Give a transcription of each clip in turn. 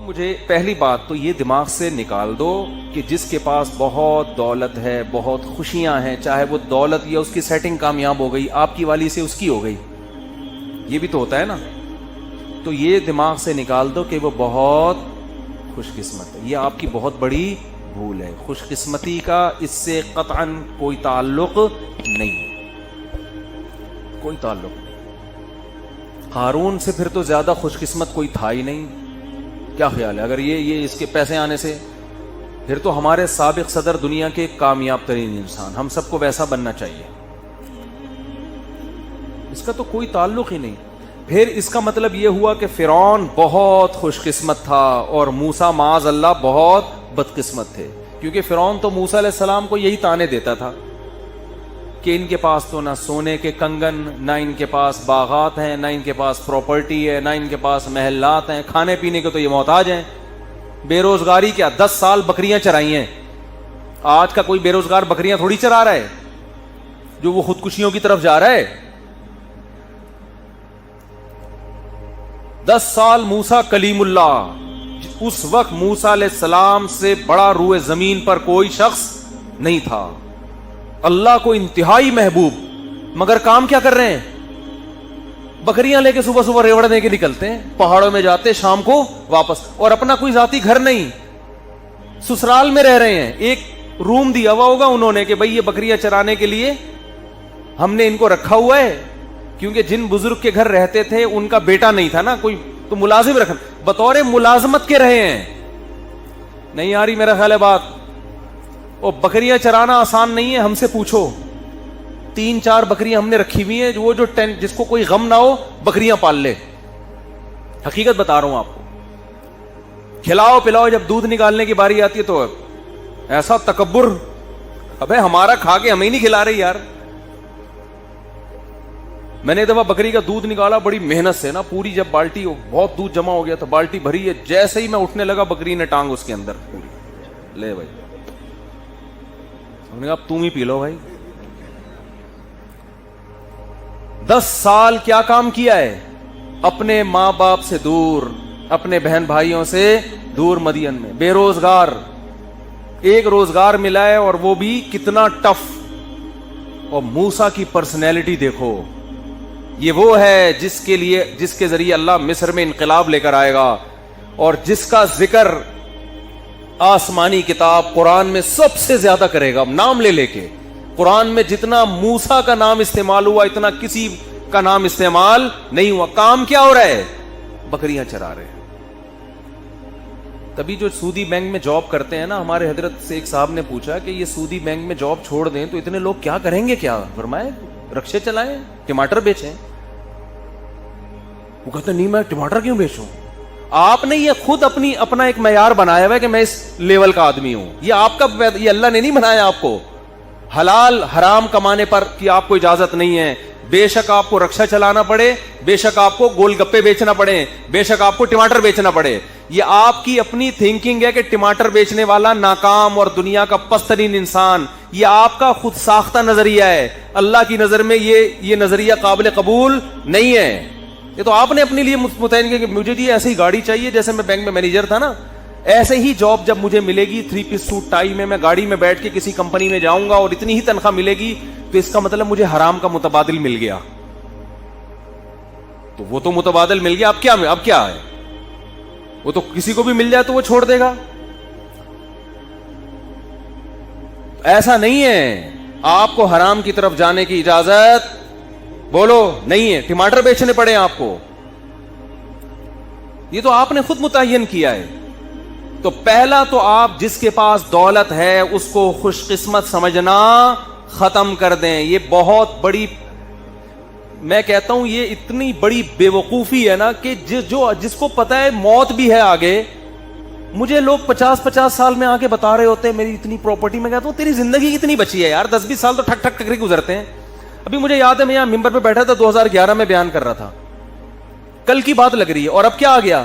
مجھے پہلی بات تو یہ دماغ سے نکال دو کہ جس کے پاس بہت دولت ہے، بہت خوشیاں ہیں، چاہے وہ دولت یا اس کی سیٹنگ کامیاب ہو گئی، آپ کی والی سے اس کی ہو گئی، یہ بھی تو ہوتا ہے نا، تو یہ دماغ سے نکال دو کہ وہ بہت خوش قسمت ہے. یہ آپ کی بہت بڑی بھول ہے. خوش قسمتی کا اس سے قطعاً کوئی تعلق نہیں، کوئی تعلق نہیں. قارون سے پھر تو زیادہ خوش قسمت کوئی تھا ہی نہیں. کیا خیال ہے؟ اگر یہ اس کے پیسے آنے سے، پھر تو ہمارے سابق صدر دنیا کے کامیاب ترین انسان، ہم سب کو ویسا بننا چاہیے. اس کا تو کوئی تعلق ہی نہیں. پھر اس کا مطلب یہ ہوا کہ فرعون بہت خوش قسمت تھا اور موسیٰ معاذ اللہ بہت بدقسمت تھے، کیونکہ فرعون تو موسیٰ علیہ السلام کو یہی تانے دیتا تھا کہ ان کے پاس تو نہ سونے کے کنگن، نہ ان کے پاس باغات ہیں، نہ ان کے پاس پراپرٹی ہے، نہ ان کے پاس محلات ہیں، کھانے پینے کے تو یہ محتاج ہیں. بے روزگاری کیا 10 سال بکریاں چرائی ہیں. آج کا کوئی بے روزگار بکریاں تھوڑی چرا رہا ہے جو وہ خودکشیوں کی طرف جا رہا ہے. 10 سال موسیٰ کلیم اللہ، اس وقت موسیٰ علیہ السلام سے بڑا روئے زمین پر کوئی شخص نہیں تھا، اللہ کو انتہائی محبوب، مگر کام کیا کر رہے ہیں؟ بکریاں لے کے صبح صبح ریوڑنے کے نکلتے ہیں، پہاڑوں میں جاتے، شام کو واپس، اور اپنا کوئی ذاتی گھر نہیں، سسرال میں رہ رہے ہیں. ایک روم دیا ہوا ہوگا انہوں نے کہ بھئی یہ بکریاں چرانے کے لیے ہم نے ان کو رکھا ہوا ہے، کیونکہ جن بزرگ کے گھر رہتے تھے ان کا بیٹا نہیں تھا نا کوئی، تو ملازم رکھنا، بطور ملازمت کے رہے ہیں. نہیں آ رہی میرا خیال ہے بات؟ اور بکریاں چرانا آسان نہیں ہے، ہم سے پوچھو. 3-4 بکریاں ہم نے رکھی ہوئی ہیں، وہ جو جس کو کوئی غم نہ ہو بکریاں پال لے. حقیقت بتا رہا ہوں آپ کو. کھلاؤ پلاؤ، جب دودھ نکالنے کی باری آتی ہے تو ایسا تکبر، ابے ہمارا کھا کے ہمیں نہیں کھلا رہے یار. میں نے ایک دفعہ بکری کا دودھ نکالا بڑی محنت سے نا، پوری جب بالٹی بہت دودھ جمع ہو گیا تھا، بالٹی بھری ہے، جیسے ہی میں اٹھنے لگا بکری نے ٹانگ اس کے اندر پوری لے بھائی. ہم نے کہا اب تم ہی پی لو بھائی. 10 سال کیا کام کیا ہے؟ اپنے ماں باپ سے دور، اپنے بہن بھائیوں سے دور، مدین میں بے روزگار. ایک روزگار ملا ہے اور وہ بھی کتنا ٹف. اور موسیٰ کی پرسنالٹی دیکھو، یہ وہ ہے جس کے ذریعے اللہ مصر میں انقلاب لے کر آئے گا، اور جس کا ذکر آسمانی کتاب قرآن میں سب سے زیادہ کرے گا، نام لے کے. قرآن میں جتنا موسیٰ کا نام استعمال ہوا اتنا کسی کا نام استعمال نہیں ہوا. کام کیا ہو رہا ہے؟ بکریاں چرا رہے ہیں. تبھی جو سودی بینک میں جاب کرتے ہیں نا، ہمارے حضرت سے ایک صاحب نے پوچھا کہ یہ سودی بینک میں جاب چھوڑ دیں تو اتنے لوگ کیا کریں گے؟ کیا فرمائے؟ رکشے چلائیں، ٹماٹر بیچیں. وہ کہتے نہیں میں ٹماٹر کیوں بیچوں؟ آپ نے یہ خود اپنا ایک معیار بنایا ہوا ہے کہ میں اس لیول کا آدمی ہوں. یہ آپ کا، یہ اللہ نے نہیں بنایا آپ کو. حلال حرام کمانے پر کی آپ کو اجازت نہیں ہے. بے شک آپ کو رکشہ چلانا پڑے، بے شک آپ کو گول گپے بیچنا پڑے، بے شک آپ کو ٹماٹر بیچنا پڑے. یہ آپ کی اپنی تھنکنگ ہے کہ ٹماٹر بیچنے والا ناکام اور دنیا کا پست ترین انسان. یہ آپ کا خود ساختہ نظریہ ہے. اللہ کی نظر میں یہ نظریہ قابل قبول نہیں ہے. یہ تو آپ نے اپنے لیے متعین کیا کہ مجھے جی ایسی گاڑی چاہیے، جیسے میں بینک میں مینیجر تھا نا، ایسے ہی جاب جب مجھے ملے گی 3 پیس سوٹ ٹائی میں گاڑی میں بیٹھ کے کسی کمپنی میں جاؤں گا اور اتنی ہی تنخواہ ملے گی، تو اس کا مطلب مجھے حرام کا متبادل مل گیا. تو وہ تو متبادل مل گیا، اب کیا ہے؟ وہ تو کسی کو بھی مل جائے تو وہ چھوڑ دے گا. ایسا نہیں ہے. آپ کو حرام کی طرف جانے کی اجازت بولو نہیں ہے. ٹماٹر بیچنے پڑے آپ کو، یہ تو آپ نے خود متعین کیا ہے. تو پہلا تو آپ جس کے پاس دولت ہے اس کو خوش قسمت سمجھنا ختم کر دیں. یہ بہت بڑی، میں کہتا ہوں یہ اتنی بڑی بے وقوفی ہے نا کہ جس کو پتا ہے موت بھی ہے آگے. مجھے لوگ 50 سال میں آ کے بتا رہے ہوتے ہیں میری اتنی پراپرٹی. میں کہتا ہوں تیری زندگی کتنی بچی ہے یار؟ 10-20 سال تو ٹھک ٹھک ٹکری گزرتے ہیں. ابھی مجھے یاد ہے میں یہاں ممبر پہ بیٹھا تھا 2011 میں بیان کر رہا تھا، کل کی بات لگ رہی ہے، اور اب کیا آ گیا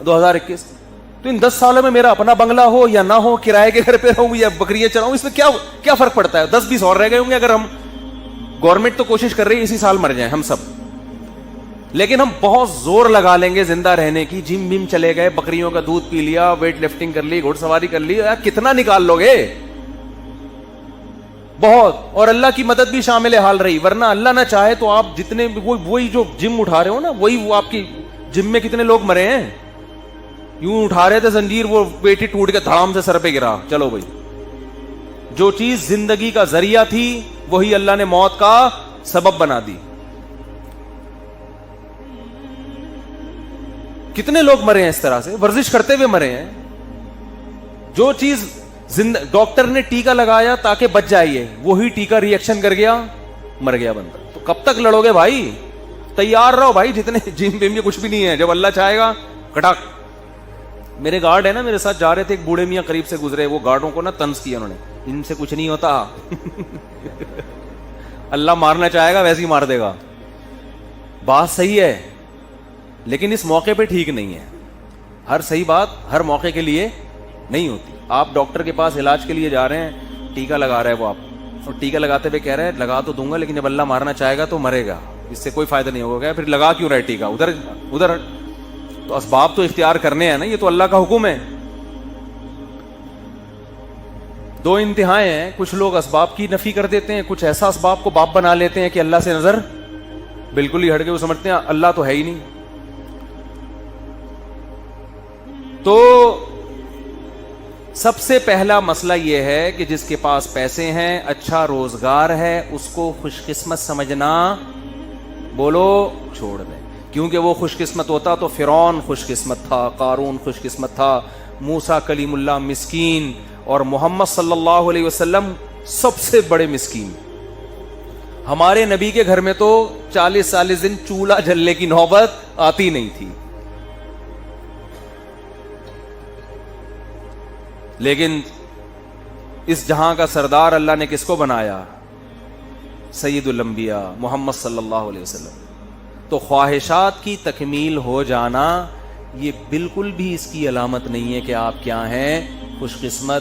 2021. تو ان 10 سالوں میں میرا اپنا بنگلہ ہو یا نہ ہو، کرائے کے گھر پہ رہوں یا بکریاں چراؤں، اس میں کیا فرق پڑتا ہے؟ 10-20 اور رہ گئے ہوں گے. اگر ہم گورنمنٹ تو کوشش کر رہی ہے اسی سال مر جائیں ہم سب. لیکن ہم بہت زور لگا لیں گے زندہ رہنے کی, جم بم چلے گئے, بکریوں کا دودھ پی لیا, ویٹ لفٹنگ کر لی, گھوڑ سواری کر لی, کتنا نکال لو گے؟ بہت. اور اللہ کی مدد بھی شامل حال رہی, ورنہ اللہ نہ چاہے تو آپ جتنے وہی جو جم اٹھا رہے ہو نا, وہی وہ آپ کی جم میں کتنے لوگ مرے ہیں, یوں اٹھا رہے تھے زنجیر, وہ پیٹی ٹوٹ کے دھڑام سے سر پہ گرا. چلو بھائی, جو چیز زندگی کا ذریعہ تھی وہی اللہ نے موت کا سبب بنا دی. کتنے لوگ مرے ہیں اس طرح سے, ورزش کرتے ہوئے مرے ہیں. جو چیز ڈاکٹر نے ٹیکا لگایا تاکہ بچ جائیے, وہی ٹیکا ری ایکشن کر گیا, مر گیا بندہ. تو کب تک لڑو گے بھائی؟ تیار رہو بھائی, جتنے جم بیم یہ کچھ بھی نہیں ہے, جب اللہ چاہے گا کٹاک. میرے گارڈ ہے نا, میرے ساتھ جا رہے تھے, ایک بوڑھے میاں قریب سے گزرے, وہ گارڈوں کو نا طنز کیا انہوں نے, ان سے کچھ نہیں ہوتا اللہ مارنا چاہے گا ویسے ہی مار دے گا. بات صحیح ہے, لیکن اس موقع پہ ٹھیک نہیں ہے. ہر صحیح بات ہر موقع کے لیے نہیں ہوتی. آپ ڈاکٹر کے پاس علاج کے لیے جا رہے ہیں, ٹیکا لگا رہے ہیں وہ آپ, اور ٹیکا لگاتے ہوئے کہہ رہے ہیں لگا تو دوں گا لیکن جب اللہ مارنا چاہے گا تو مرے گا, اس سے کوئی فائدہ نہیں ہوگا. پھر لگا کیوں رہے ٹیکا, ادھر تو اسباب تو اختیار کرنے ہیں نا, یہ تو اللہ کا حکم ہے. دو انتہائیں ہیں, کچھ لوگ اسباب کی نفی کر دیتے ہیں, کچھ ایسا اسباب کو باپ بنا لیتے ہیں کہ اللہ سے نظر بالکل ہی ہٹ کے وہ سمجھتے ہیں اللہ تو ہے ہی نہیں. تو سب سے پہلا مسئلہ یہ ہے کہ جس کے پاس پیسے ہیں, اچھا روزگار ہے, اس کو خوش قسمت سمجھنا بولو چھوڑ دیں. کیونکہ وہ خوش قسمت ہوتا تو فرعون خوش قسمت تھا, قارون خوش قسمت تھا, موسیٰ کلیم اللہ مسکین, اور محمد صلی اللہ علیہ وسلم سب سے بڑے مسکین. ہمارے نبی کے گھر میں تو 40 دن چولہا جلنے کی نوبت آتی نہیں تھی. لیکن اس جہاں کا سردار اللہ نے کس کو بنایا؟ سید الانبیاء محمد صلی اللہ علیہ وسلم. تو خواہشات کی تکمیل ہو جانا یہ بالکل بھی اس کی علامت نہیں ہے کہ آپ کیا ہیں, خوش قسمت.